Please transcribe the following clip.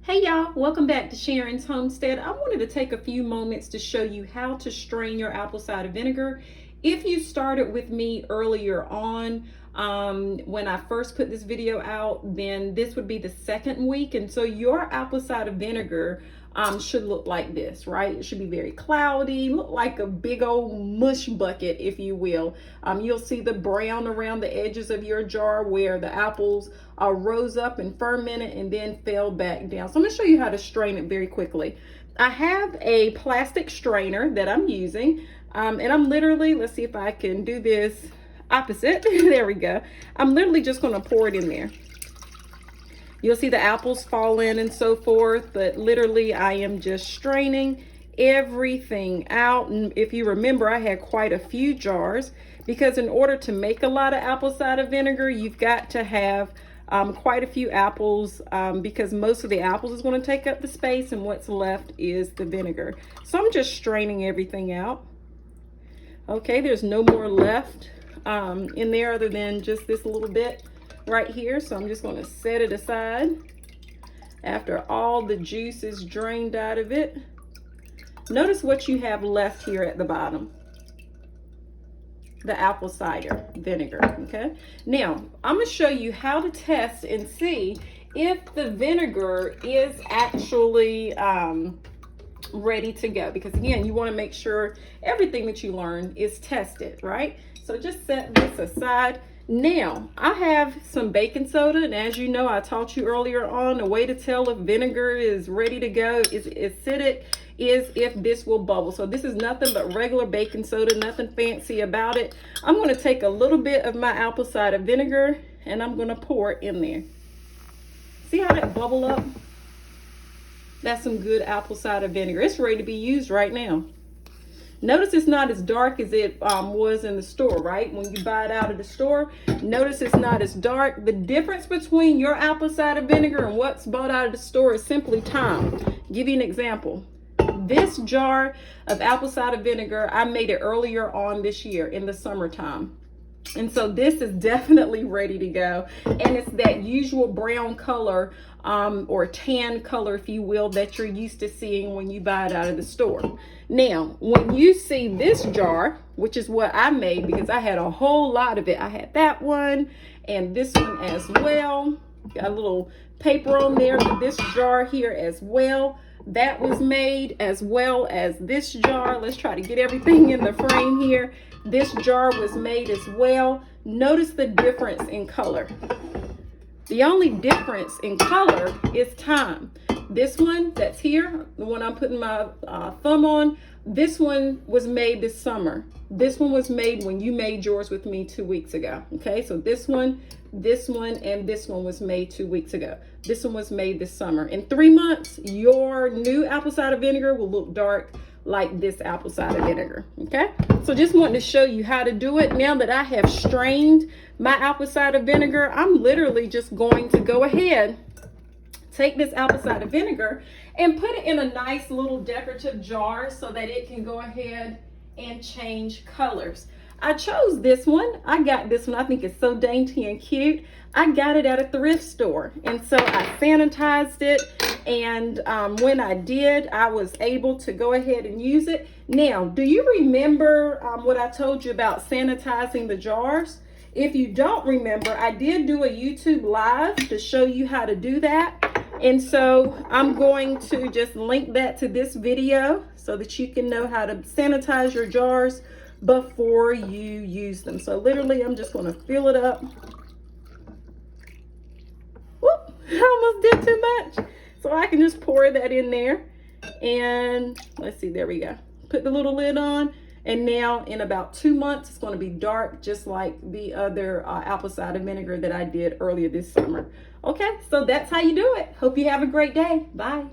Hey y'all, welcome back to Sharon's Homestead. I wanted to take a few moments to show you how to strain your apple cider vinegar. If you started with me earlier on, when I first put this video out, then this would be the second week. And so your apple cider vinegar should look like this, right? It should be very cloudy, look like a big old mush bucket, if you will. You'll see the brown around the edges of your jar where the apples rose up and fermented and then fell back down. So I'm gonna show you how to strain it very quickly. I have a plastic strainer that I'm using, and I'm literally, let's see if I can do this opposite. There we go. I'm literally just gonna pour it in there. You'll see the apples fall in and so forth, but literally I am just straining everything out. And if you remember, I had quite a few jars because in order to make a lot of apple cider vinegar, you've got to have quite a few apples because most of the apples is going to take up the space and what's left is the vinegar. So I'm just straining everything out. Okay, there's no more left in there other than just this little bit right here. So I'm just going to set it aside after all the juice is drained out of it. Notice what you have left here at the bottom. The apple cider vinegar. Okay, now I'm going to show you how to test and see if the vinegar is actually ready to go, because again, you want to make sure everything that you learn is tested, right? So just set this aside. Now I have some baking soda, and as you know, I taught you earlier on, a way to tell if vinegar is ready to go, is acidic, is if this will bubble. So this is nothing but regular baking soda, nothing fancy about it. I'm going to take a little bit of my apple cider vinegar and I'm going to pour it in there. See how that bubble up? That's some good apple cider vinegar. It's ready to be used right now. Notice it's not as dark as it was in the store, right? When you buy it out of the store, notice it's not as dark. The difference between your apple cider vinegar and what's bought out of the store is simply time. I'll give you an example. This jar of apple cider vinegar, I made it earlier on this year in the summertime. And so this is definitely ready to go. And it's that usual brown color or tan color, if you will, that you're used to seeing when you buy it out of the store. Now, when you see this jar, which is what I made because I had a whole lot of it. I had that one and this one as well. Got a little paper on there for this jar here as well. That was made, as well as this jar. Let's try to get everything in the frame here. This jar was made as well. Notice the difference in color. The only difference in color is time. This one that's here, the one I'm putting my thumb on, this one was made this summer. This one was made when you made yours with me 2 weeks ago. Okay, so this one, and this one was made 2 weeks ago. This one was made this summer. In 3 months, your new apple cider vinegar will look dark like this apple cider vinegar. Okay, so just wanted to show you how to do it. Now that I have strained my apple cider vinegar, I'm literally just going to go ahead, take this apple cider vinegar and put it in a nice little decorative jar so that it can go ahead and change colors. I chose this one. I got this one. I think it's so dainty and cute. I got it at a thrift store. And so I sanitized it. And when I did, I was able to go ahead and use it. Now, do you remember what I told you about sanitizing the jars? If you don't remember, I did do a YouTube live to show you how to do that. And so I'm going to just link that to this video so that you can know how to sanitize your jars before you use them. So literally, I'm just going to fill it up. Whoop, I almost did too much. So I can just pour that in there. And let's see, there we go. Put the little lid on. And now in about 2 months, it's going to be dark, just like the other apple cider vinegar that I did earlier this summer. Okay, so that's how you do it. Hope you have a great day. Bye.